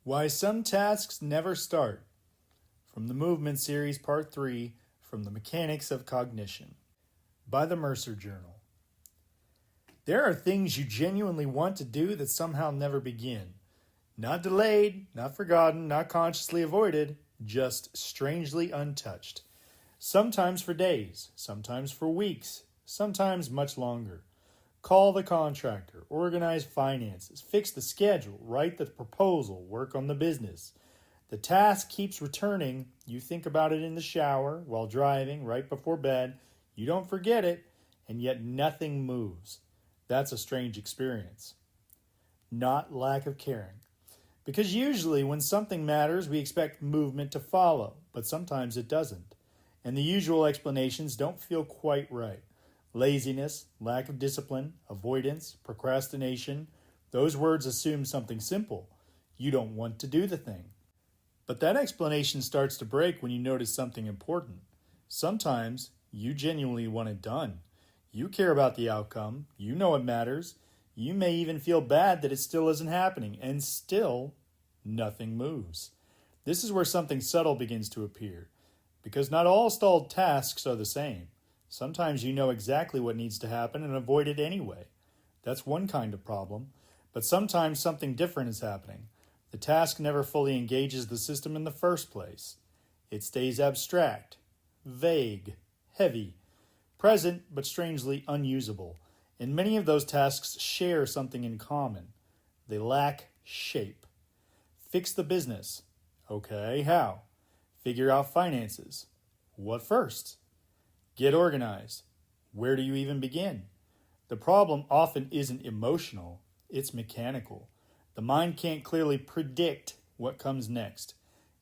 Why Some Tasks Never Start, from the Movement Series Part 3, from the Mechanics of Cognition, by the Mercer Journal. There are things you genuinely want to do that somehow never begin. Not delayed, not forgotten, not consciously avoided, just strangely untouched. Sometimes for days, sometimes for weeks, sometimes much longer. Call the contractor, organize finances, fix the schedule, write the proposal, work on the business. The task keeps returning. You think about it in the shower, while driving, right before bed. You don't forget it, and yet nothing moves. That's a strange experience. Not lack of caring. Because usually when something matters, we expect movement to follow, but sometimes it doesn't. And the usual explanations don't feel quite right. Laziness, lack of discipline, avoidance, procrastination, those words assume something simple. You don't want to do the thing. But that explanation starts to break when you notice something important. Sometimes you genuinely want it done. You care about the outcome. You know it matters. You may even feel bad that it still isn't happening, and still, nothing moves. This is where something subtle begins to appear, because not all stalled tasks are the same. Sometimes you know exactly what needs to happen and avoid it anyway. That's one kind of problem. But sometimes something different is happening. The task never fully engages the system in the first place. It stays abstract, vague, heavy, present but strangely unusable. And many of those tasks share something in common. They lack shape. Fix the business. Okay, how? Figure out finances. What first? Get organized. Where do you even begin? The problem often isn't emotional, it's mechanical. The mind can't clearly predict what comes next,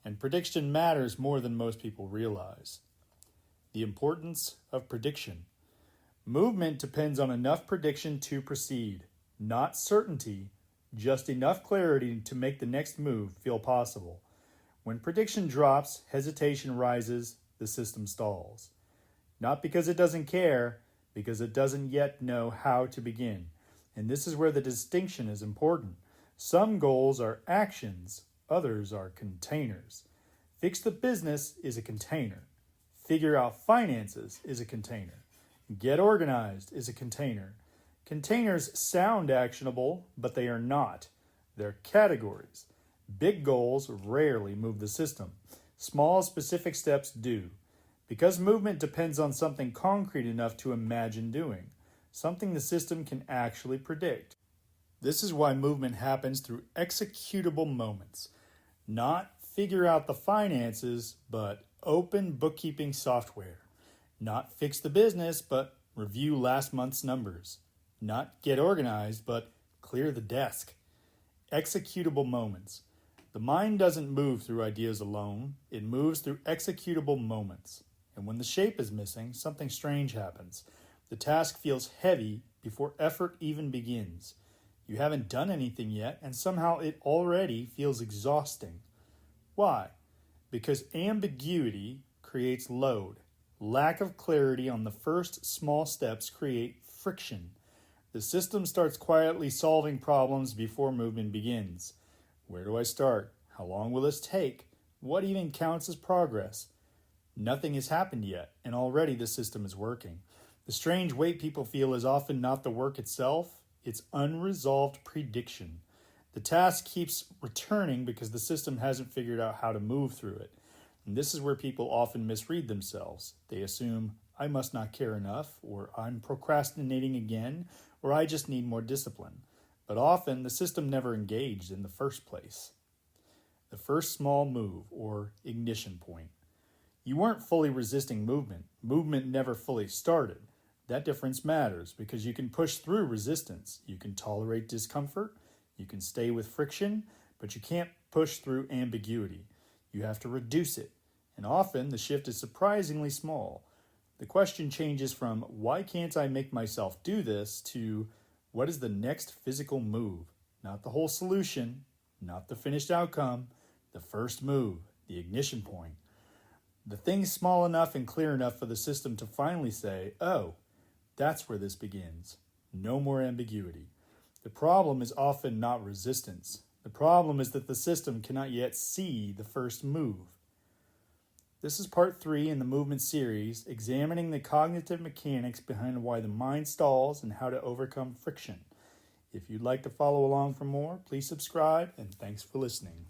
and prediction matters more than most people realize. The importance of prediction. Movement depends on enough prediction to proceed, not certainty, just enough clarity to make the next move feel possible. When prediction drops, hesitation rises, the system stalls. Not because it doesn't care, because it doesn't yet know how to begin. And this is where the distinction is important. Some goals are actions, others are containers. Fix the business is a container. Figure out finances is a container. Get organized is a container. Containers sound actionable, but they are not. They're categories. Big goals rarely move the system. Small, specific steps do. Because movement depends on something concrete enough to imagine doing, something the system can actually predict. This is why movement happens through executable moments. Not figure out the finances, but open bookkeeping software. Not fix the business, but review last month's numbers. Not get organized, but clear the desk. Executable moments. The mind doesn't move through ideas alone. It moves through executable moments. And when the shape is missing, something strange happens. The task feels heavy before effort even begins. You haven't done anything yet, and somehow it already feels exhausting. Why? Because ambiguity creates load. Lack of clarity on the first small steps create friction. The system starts quietly solving problems before movement begins. Where do I start? How long will this take? What even counts as progress? Nothing has happened yet, and already the system is working. The strange weight people feel is often not the work itself, it's unresolved prediction. The task keeps returning because the system hasn't figured out how to move through it. And this is where people often misread themselves. They assume, I must not care enough, or I'm procrastinating again, or I just need more discipline. But often the system never engaged in the first place. The first small move, or ignition point. You weren't fully resisting movement. Movement never fully started. That difference matters because you can push through resistance. You can tolerate discomfort. You can stay with friction, but you can't push through ambiguity. You have to reduce it. And often the shift is surprisingly small. The question changes from, why can't I make myself do this, to what is the next physical move? Not the whole solution, not the finished outcome, the first move, the ignition point. The thing small enough and clear enough for the system to finally say, oh, that's where this begins. No more ambiguity. The problem is often not resistance, The problem is that the system cannot yet see the first move. This is part 3 in the movement series, examining the cognitive mechanics behind why the mind stalls and how to overcome friction. If you'd like to follow along for more, please subscribe, and thanks for listening.